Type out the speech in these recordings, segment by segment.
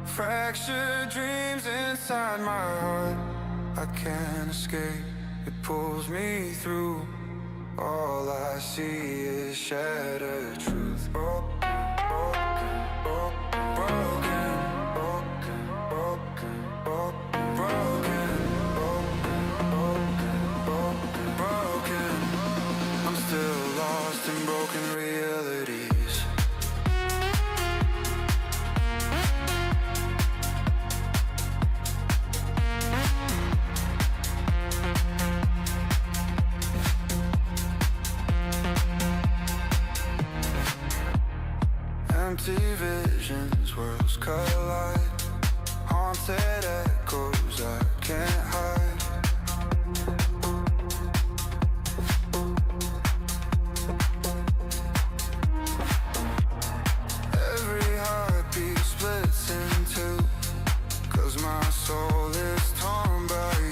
Fractured dreams inside my heart. I can't escape, it pulls me through. All I see is shattered truth. Broken, broken, broken, broken, broken, broken, broken, broken, broken. I'm still lost in broken realities. Empty visions, worlds collide. Haunted echoes I can't hide. Every heartbeat splits in two, 'cause my soul is torn by you.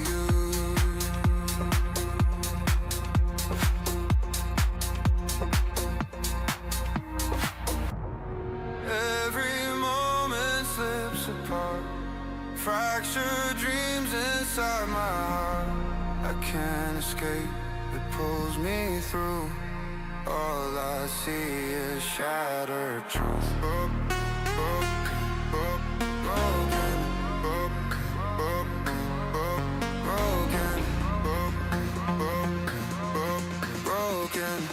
Fractured dreams inside my heart. I can't escape, it pulls me through. All I see is shattered truth. Broken, broken, broken, broken, broken, broken, broken, broken, broken.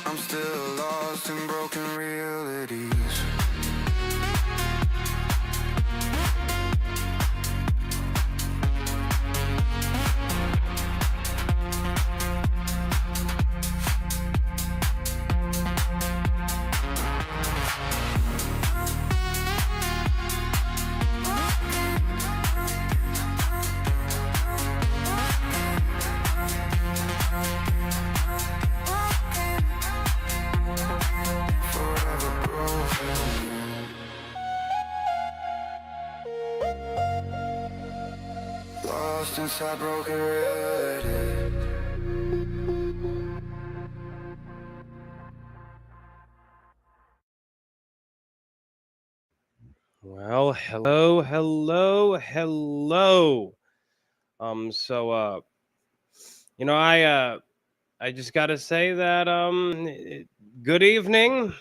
I'm still lost in broken realities. Lost inside broken reality. Well, hello. I just got to say that good evening,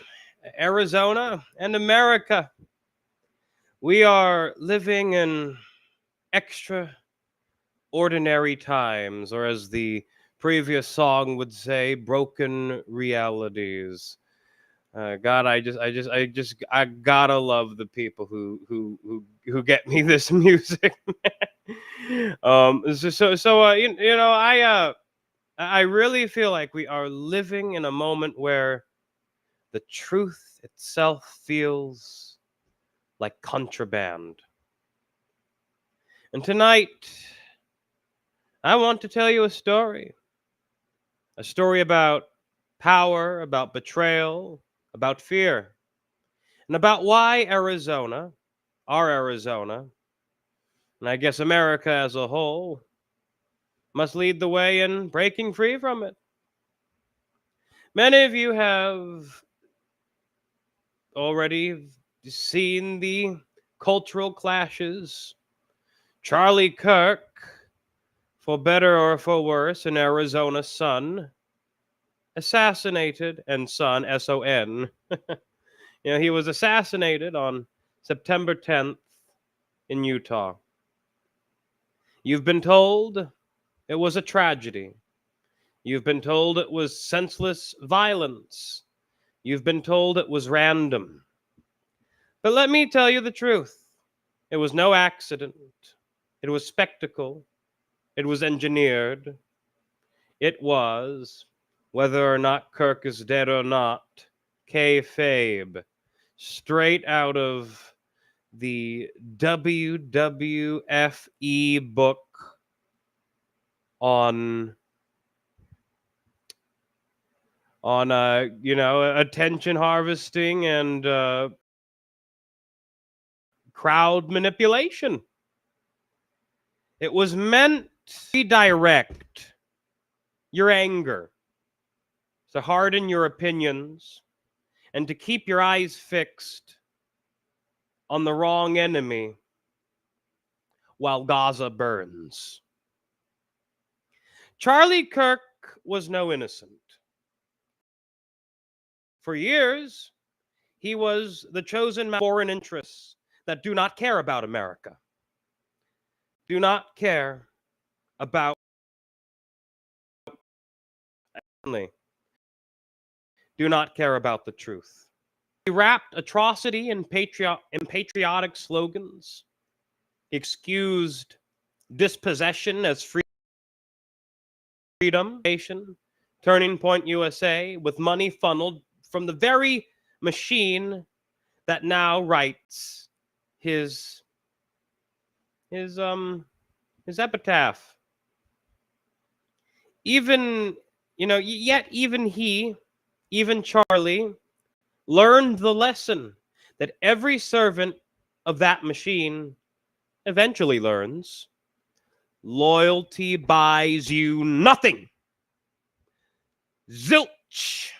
Arizona and America. We are living in extraordinary times, or as the previous song would say, broken realities. God, I gotta love the people who get me this music. I really feel like we are living in a moment where the truth itself feels like contraband. And tonight, I want to tell you a story about power, about betrayal, about fear, and about why Arizona, our Arizona, and I guess America as a whole, must lead the way in breaking free from it. Many of you have already seen the cultural clashes. Charlie Kirk, for better or for worse, an Arizona son, assassinated, and son, S-O-N. He was assassinated on September 10th in Utah. You've been told it was a tragedy. You've been told it was senseless violence. You've been told it was random. But let me tell you the truth. It was no accident. It was spectacle. It was engineered. It was, whether or not Kirk is dead or not, kayfabe, straight out of the WWFE book on attention harvesting and crowd manipulation. It was meant to redirect your anger, to harden your opinions, and to keep your eyes fixed on the wrong enemy while Gaza burns. Charlie Kirk was no innocent. For years, he was the chosen man of foreign interests that do not care about America, do not care about family, do not care about the truth. He wrapped atrocity in patriotic slogans. He excused dispossession as freedom, Turning Point USA, with money funneled from the very machine that now writes his epitaph. Even even Charlie learned the lesson that every servant of that machine eventually learns. Loyalty buys you nothing. Zilch.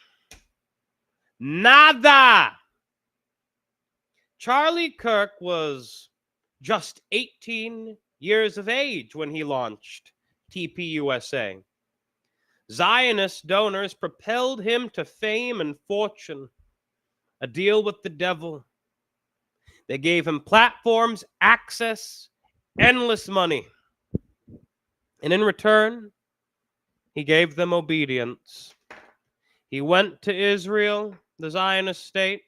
Nada. Charlie Kirk was just 18 years of age when he launched TPUSA. Zionist donors propelled him to fame and fortune, a deal with the devil. They gave him platforms, access, endless money. And in return, he gave them obedience. He went to Israel, the Zionist state,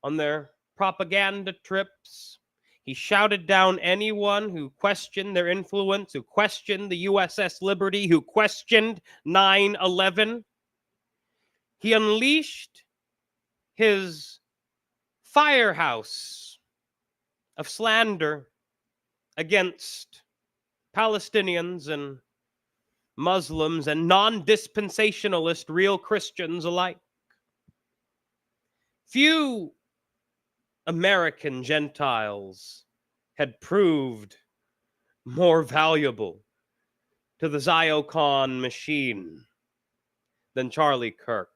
on their propaganda trips. He shouted down anyone who questioned their influence, who questioned the USS Liberty, who questioned 9/11. He unleashed his firehouse of slander against Palestinians and Muslims and non-dispensationalist real Christians alike. Few American Gentiles had proved more valuable to the Ziocon machine than Charlie Kirk.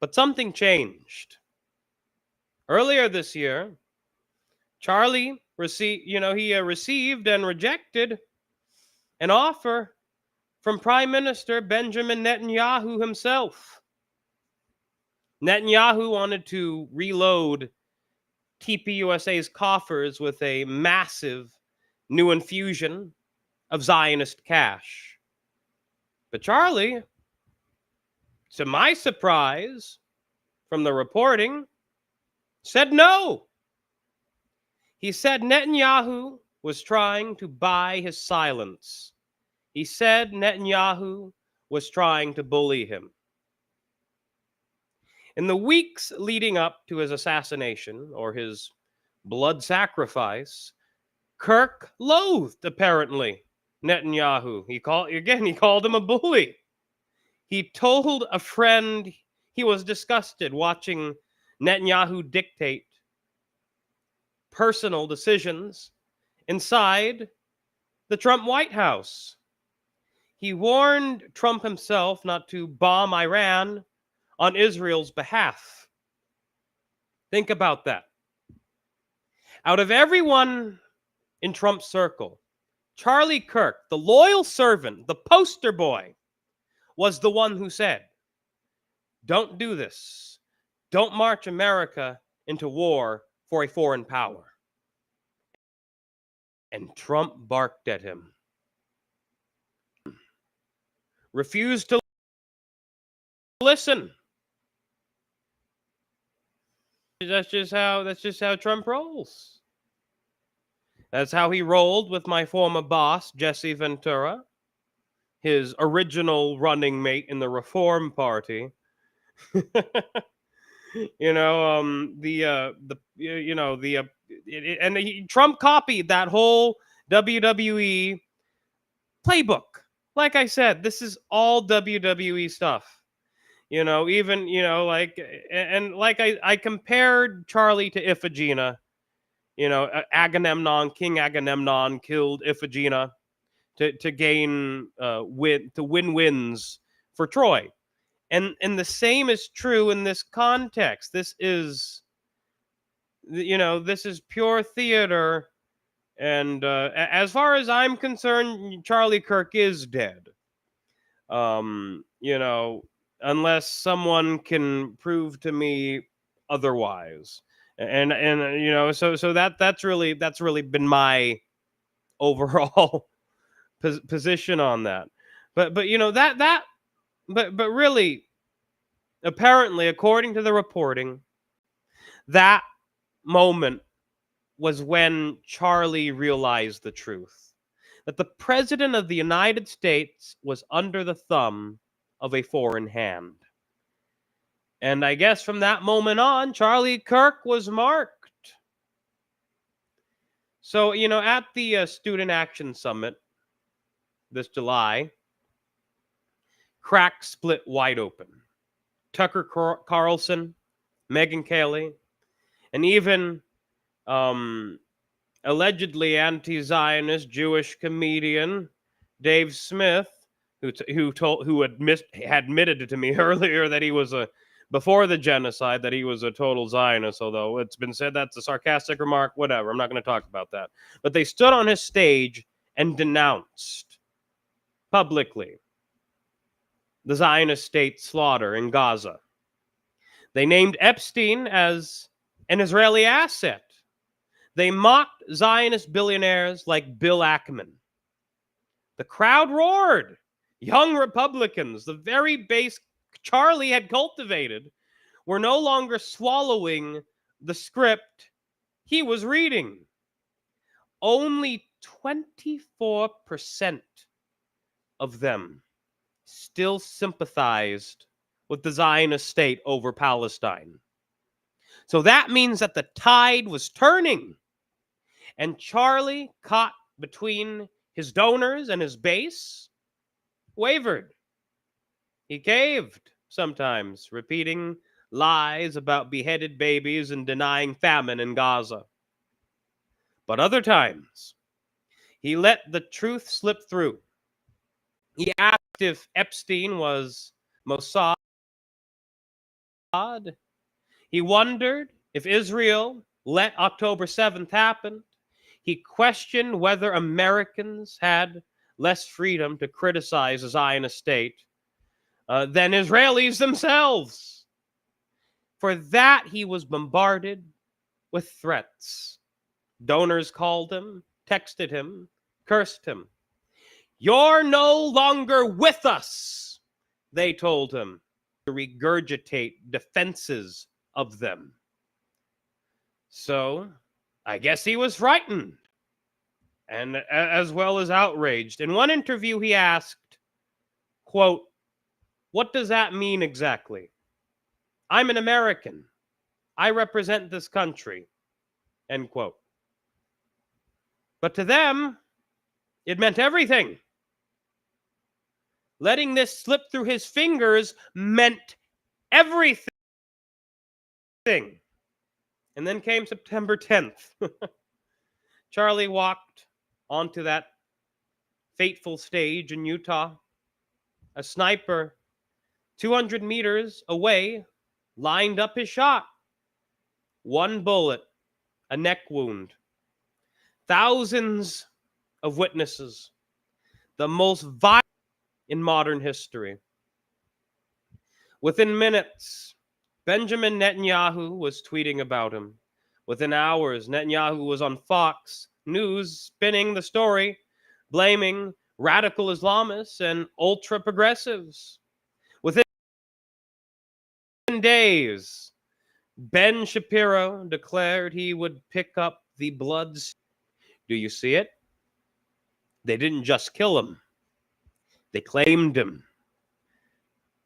But something changed. Earlier this year, Charlie received and rejected an offer from Prime Minister Benjamin Netanyahu himself. Netanyahu wanted to reload TPUSA's coffers with a massive new infusion of Zionist cash. But Charlie, to my surprise from the reporting, said no. He said Netanyahu was trying to buy his silence. He said Netanyahu was trying to bully him. In the weeks leading up to his assassination or his blood sacrifice, Kirk loathed, apparently, Netanyahu. He called him a bully. He told a friend he was disgusted watching Netanyahu dictate personal decisions inside the Trump White House. He warned Trump himself not to bomb Iran on Israel's behalf. Think about that. Out of everyone in Trump's circle, Charlie Kirk, the loyal servant, the poster boy, was the one who said, "Don't do this. Don't march America into war for a foreign power." And Trump barked at him. Refused to listen. That's just how Trump rolls. That's how he rolled with my former boss, Jesse Ventura, his original running mate in the Reform Party. Trump copied that whole WWE playbook. Like I said, this is all WWE stuff. I compared Charlie to Iphigenia. King Agamemnon killed Iphigenia to win wins for Troy. And the same is true in this context. This is pure theater. And as far as I'm concerned, Charlie Kirk is dead. Unless someone can prove to me otherwise. And so that's really been my overall position on that. But really, apparently, according to the reporting, that moment was when Charlie realized the truth, that the president of the United States was under the thumb of a foreign hand. And I guess from that moment on, Charlie Kirk was marked. So, at the Student Action Summit this July, cracks split wide open. Tucker Carlson, Megyn Kelly, and even allegedly anti-Zionist Jewish comedian Dave Smith, who admitted to me earlier that he was before the genocide that he was a total Zionist, although it's been said that's a sarcastic remark. Whatever, I'm not going to talk about that. But they stood on his stage and denounced publicly the Zionist state slaughter in Gaza. They named Epstein as an Israeli asset. They mocked Zionist billionaires like Bill Ackman. The crowd roared. Young Republicans, the very base Charlie had cultivated, were no longer swallowing the script he was reading. Only 24% of them still sympathized with the Zionist state over Palestine. So that means that the tide was turning. And Charlie, caught between his donors and his base, wavered. He caved sometimes, repeating lies about beheaded babies and denying famine in Gaza. But other times, he let the truth slip through. He asked if Epstein was Mossad. He wondered if Israel let October 7th happen. He questioned whether Americans had less freedom to criticize the Zionist state than Israelis themselves. For that, he was bombarded with threats. Donors called him, texted him, cursed him. "You're no longer with us," they told him, to regurgitate defenses of them. So, I guess he was frightened, and as well as outraged. In one interview, he asked, quote, "What does that mean exactly? I'm an American. I represent this country," end quote. But to them, it meant everything. letting this slip through his fingers meant everything. And then came September 10th. Charlie walked onto that fateful stage in Utah. A sniper 200 meters away lined up his shot. One bullet, a neck wound. Thousands of witnesses. The most violent in modern history. Within minutes, Benjamin Netanyahu was tweeting about him. Within hours, Netanyahu was on Fox News spinning the story, blaming radical Islamists and ultra-progressives. Within days, Ben Shapiro declared he would pick up the Bloods. Do you see it? They didn't just kill him. They claimed him.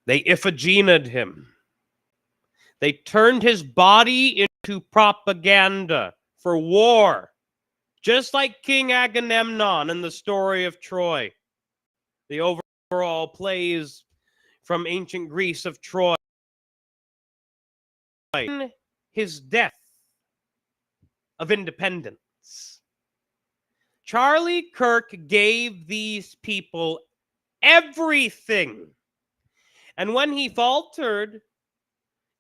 They iphigenied him. They turned his body into propaganda for war, just like King Agamemnon in the story of Troy. The overall plays from ancient Greece of Troy. His death of independence, Charlie Kirk gave these people everything. And when he faltered,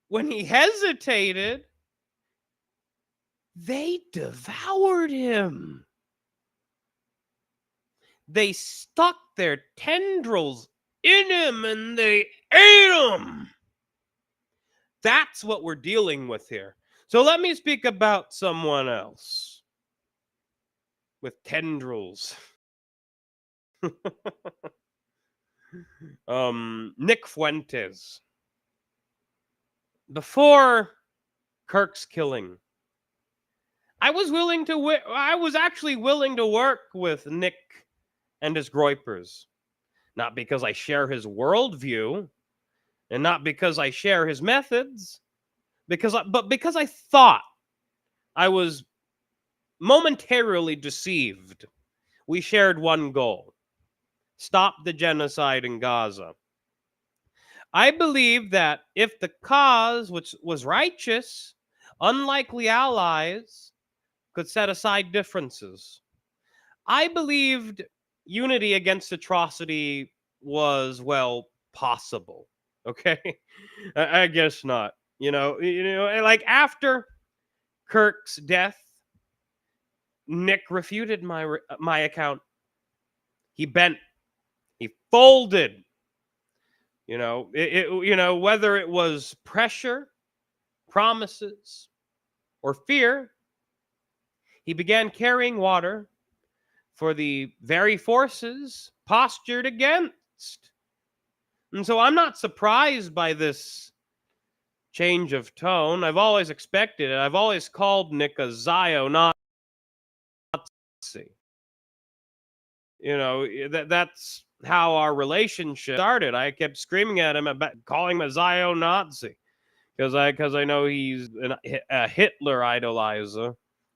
when he hesitated, they devoured him. They stuck their tendrils in him and they ate him. That's what we're dealing with here. So let me speak about someone else with tendrils. Nick Fuentes. Before Kirk's killing, I was actually willing to work with Nick and his groypers. Not because I share his worldview, and not because I share his methods, but because I thought I was momentarily deceived. We shared one goal: stop the genocide in Gaza. I believe that if the cause, which was righteous, unlikely allies could set aside differences. I believed unity against atrocity was, well, possible. Okay? I guess not. Like after Kirk's death, Nick refuted my account. He bent. He folded. Whether it was pressure, promises, or fear, he began carrying water for the very forces postured against. And so I'm not surprised by this change of tone. I've always expected it. I've always called Nick a Zio-Nazi. That's how our relationship started. I kept screaming at him about calling him a Zio-Nazi because I know he's a Hitler idolizer.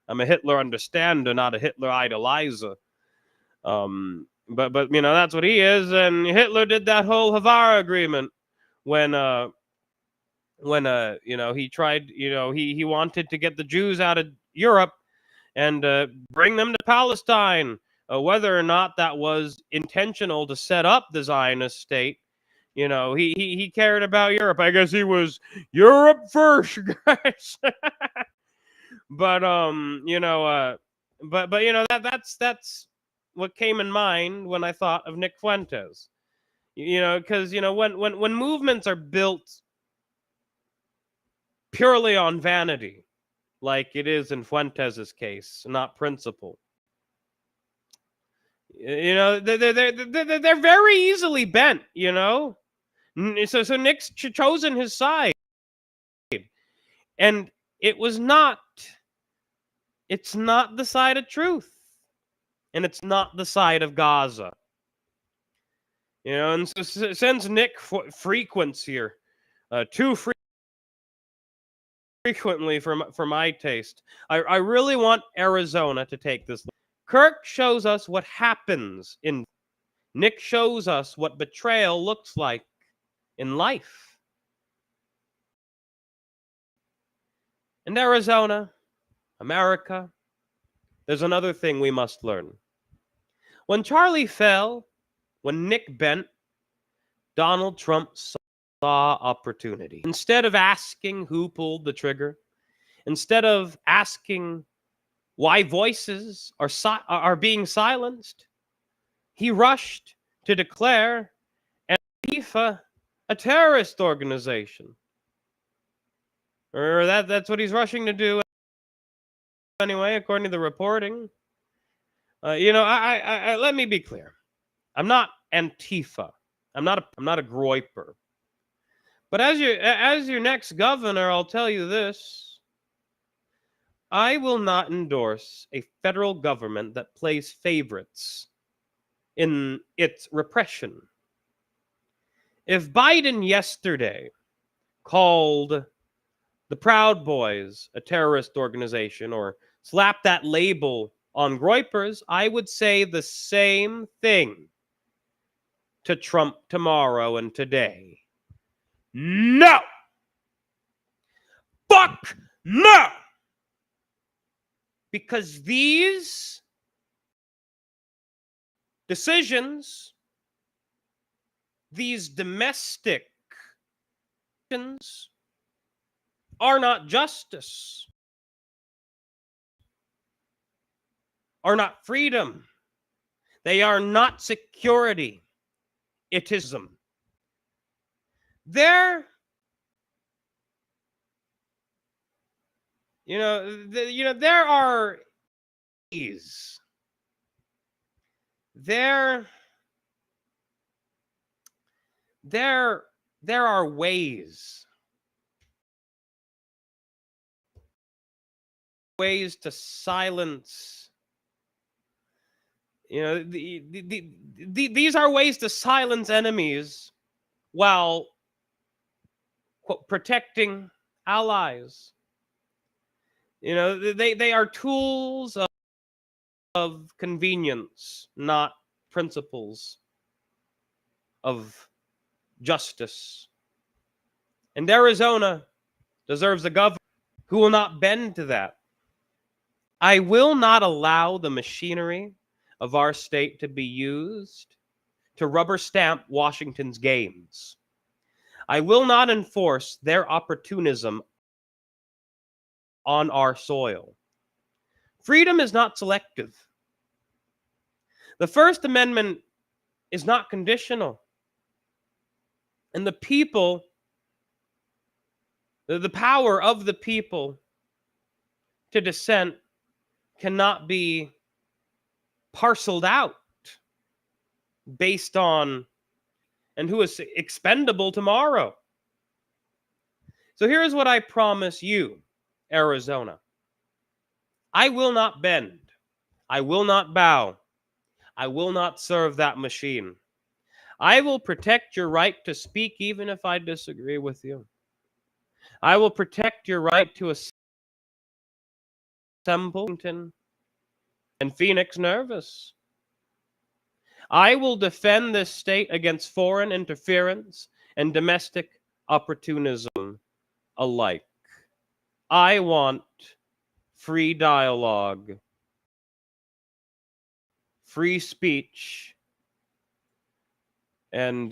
I'm a Hitler understander, not a Hitler idolizer. But that's what he is. And Hitler did that whole Havara agreement when he tried, he wanted to get the Jews out of Europe and bring them to Palestine. Whether or not that was intentional to set up the Zionist state, he cared about Europe. I guess he was Europe first, guys. But that's what came in mind when I thought of Nick Fuentes. Because when movements are built purely on vanity, like it is in Fuentes' case, not principle, they're very easily bent. So Nick's chosen his side, and it's not the side of truth, and it's not the side of Gaza. And so since Nick frequents here too frequently for my taste, I really want Arizona to take this. Kirk shows us what happens in Nick shows us what betrayal looks like in life. In Arizona, America, there's another thing we must learn. When Charlie fell, when Nick bent, Donald Trump saw opportunity. Instead of asking who pulled the trigger, instead of asking why voices are being silenced, he rushed to declare Antifa a terrorist organization. Or that's what he's rushing to do anyway, according to the reporting. Let me be clear. I'm not Antifa. I'm not a groiper. But as your next governor, I'll tell you this. I will not endorse a federal government that plays favorites in its repression. If Biden yesterday called the Proud Boys a terrorist organization or slapped that label on groypers, I would say the same thing to Trump tomorrow and today. No! Fuck no! Because these decisions, these domestic decisions, are not justice, are not freedom. They are not security. It is them. There are ways. There are ways to silence. These are ways to silence enemies while protecting allies. They are tools of convenience, not principles of justice. And Arizona deserves a governor who will not bend to that. I will not allow the machinery of our state to be used to rubber stamp Washington's gains. I will not enforce their opportunism on our soil. Freedom is not selective. The First Amendment is not conditional. And the people, the power of the people to dissent cannot be parceled out based on and who is expendable tomorrow. So here's what I promise you, Arizona. I will not bend. I will not bow. I will not serve that machine. I will protect your right to speak even if I disagree with you. I will protect your right to assemble and Phoenix nervous. I will defend this state against foreign interference and domestic opportunism alike. I want free dialogue, free speech, and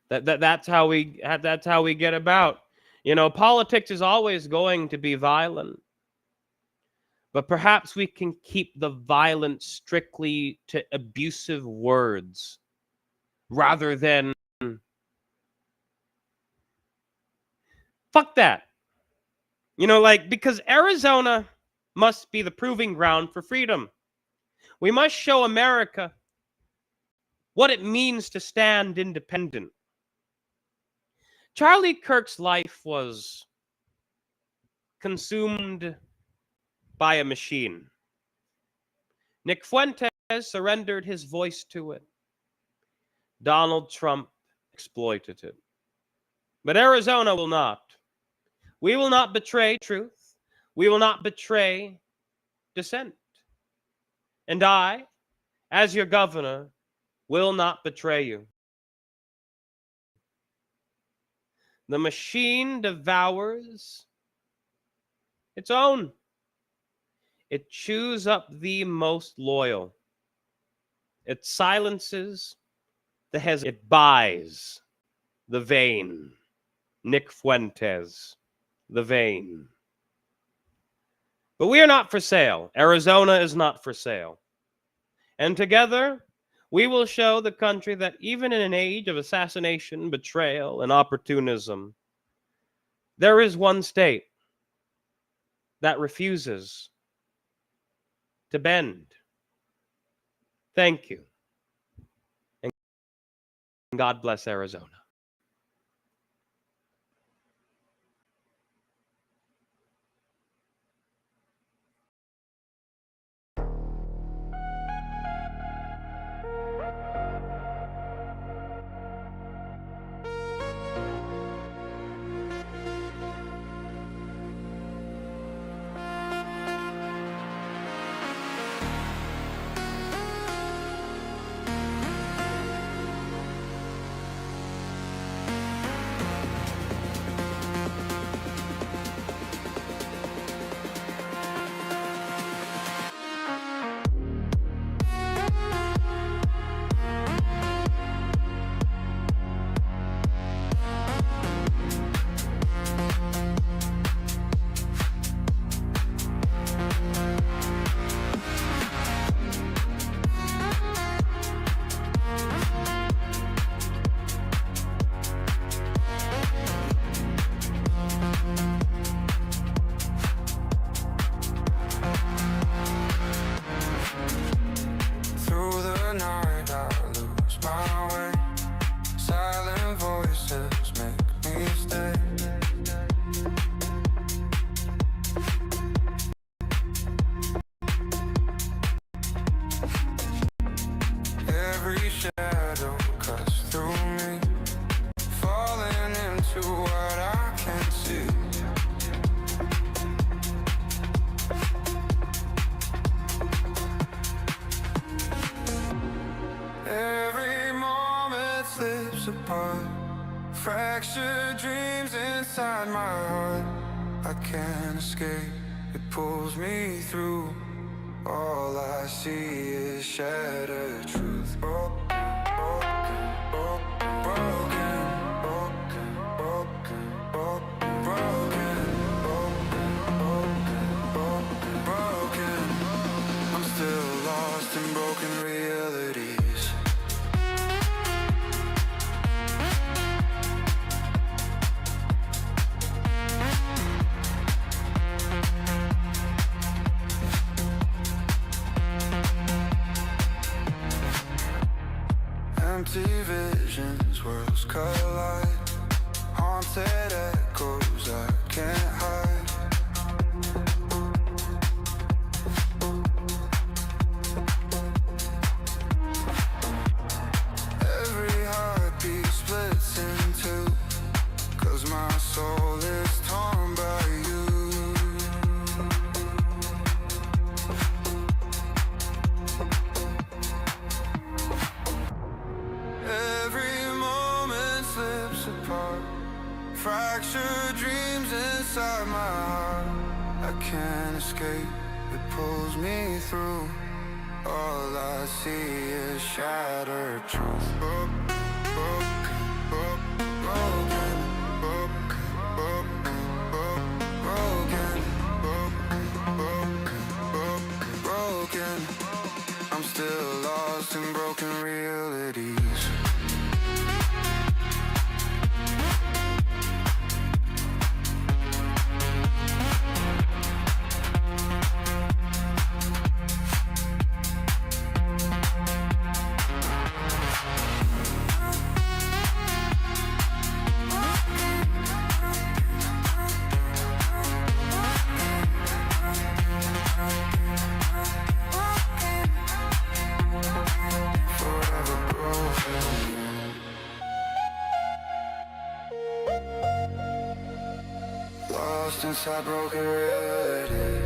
that's how we get about. Politics is always going to be violent. But perhaps we can keep the violence strictly to abusive words rather than fuck that. Because Arizona must be the proving ground for freedom. We must show America what it means to stand independent. Charlie Kirk's life was consumed by a machine. Nick Fuentes surrendered his voice to it. Donald Trump exploited it. But Arizona will not. We will not betray truth. We will not betray dissent. And I, as your governor, will not betray you. The machine devours its own. It chews up the most loyal. It silences the hesitant. It buys the vain. Nick Fuentes, the vain. But we are not for sale. Arizona is not for sale. And together, we will show the country that even in an age of assassination, betrayal, and opportunism, there is one state that refuses to bend. Thank you. And God bless Arizona. Apart, fractured dreams inside my heart. I can't escape, it pulls me through. All I see is shattered truth. Broken, broken, broken, broken, broken, broken, broken, broken. I'm still lost in broken realities. Empty visions, worlds collide. Haunted echoes I can't hide. Every heartbeat splits in two, 'cause my soul is torn by you. Fractured dreams inside my heart. I can't escape, it pulls me through. All I see is shattered truth. Broken, broken, broken, broken, broken, broken, broken. I'm still lost in broken realities. Lost inside broken reality.